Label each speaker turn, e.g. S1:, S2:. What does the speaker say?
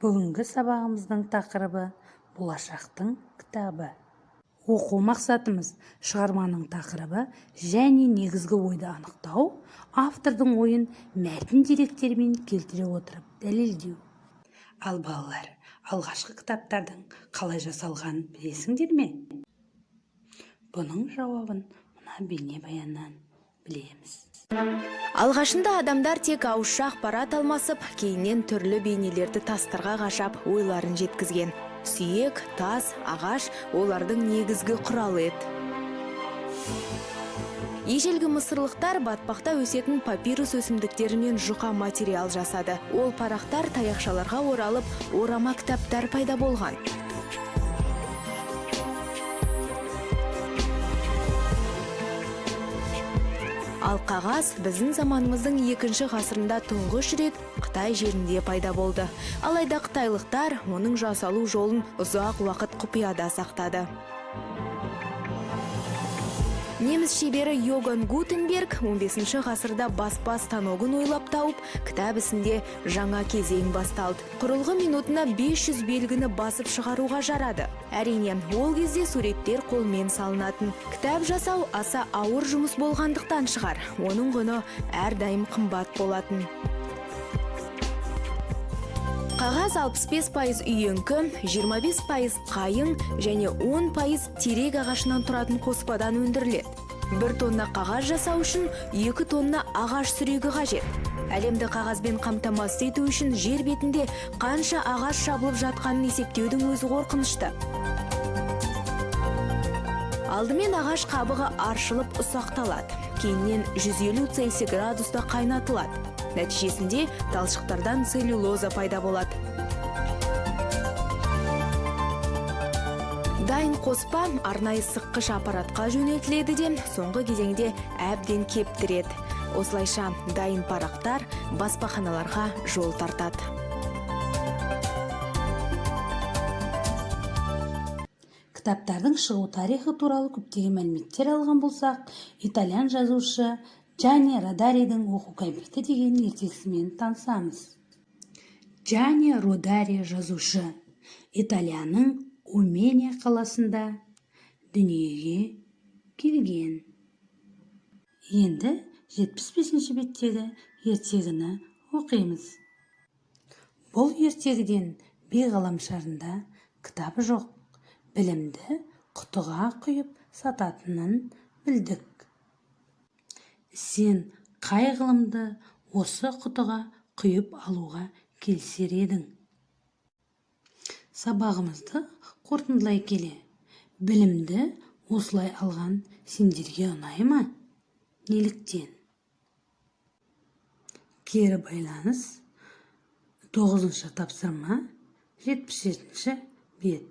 S1: Бүгінгі сабағымыздың тақырыбы болашақтың кітабы. Оқу мақсатымыз шығарманың тақырыбы және негізгі ойды анықтау, автордың ойын мәтін деректермен келтіре отырып дәлелдеу. Ал балалар, алғашқы кітаптардың қалай жасалғанын білесіңдер ме? Бұның жауабын мына бейнебаяннан білеміз.
S2: Алғашында адамдар тек ауызша ақпарат алмасып, кейіннен түрлі бейнелерді тастарға қашап ойларын жеткізген. Сүйек, тас, ағаш олардың негізгі құралы еді. Ежелгі мысырлықтар батпақта өсетін папирус өсімдіктерінен жұқа материал жасады. Ол парақтар таяқшаларға оралып, орама кітаптар пайда болған. Ал қағаз біздің заманымыздың 2-ші ғасырында тұңғыш рет Қытай жерінде пайда болды. Алайда қытайлықтар оның жасалу жолын ұзақ уақыт құпияда сақтады. Неміс шебері Йоган Гутенберг 15-ші ғасырда баспа станогын ойлап тауып, кітап ісінде жаңа кезең басталды. Құрылғы минутына 500 белгіні басып шығаруға жарады. Әрине, ол кезде суреттер қолмен салынатын. Кітап жасау аса ауыр жұмыс болғандықтан шығар. Оның құны әрдайым қымбат болатын. Қағаз 65% үйеңкі, 25% қайың және 10% терек ағашынан тұратын қоспадан өндіріледі. 1 тонна қағаз жасау үшін 2 тонна ағаш сүрегі қажет. Әлемді қағазбен қамтамасыз ету үшін жер бетінде қанша ағаш шабылып жатқанын есептеудің өзі қорқынышты. Алдымен ағаш қабығы аршылып ұсақталады. Кейіннен 150 Цельсий градуста қайнатылады. Нәтижесінде талшықтардан целлюлоза пайда болады. Дайын қоспа арнайы сыққыш аппаратқа жөнелтіледі де, соңғы кезеңде әбден кептіреді. Осылайша дайын парақтар баспаханаларға жол тартады.
S1: Кітаптардың шығу тарихы туралы көптеген мәліметтер алған болсақ, итальян жазушы Джани Родаридің оқу кабинеті деген ертегісімен танысамыз. Джани Родари жазушы Италияның Умения қаласында дүниеге келген. Енді 75-ші беттегі ертегіні оқимыз. Бұл ертегіден би ғаламшарында кітабы жоқ, білімді құтыға құйып сататынын білдік. Сен қай ғылымды осы құтыға құйып алуға келсер едің? Сабағымызды қорытындылай келе, білімді осылай алған сендерге ұнай ма? Неліктен? Кері байланыс 9-ші тапсырма 77-ші бет.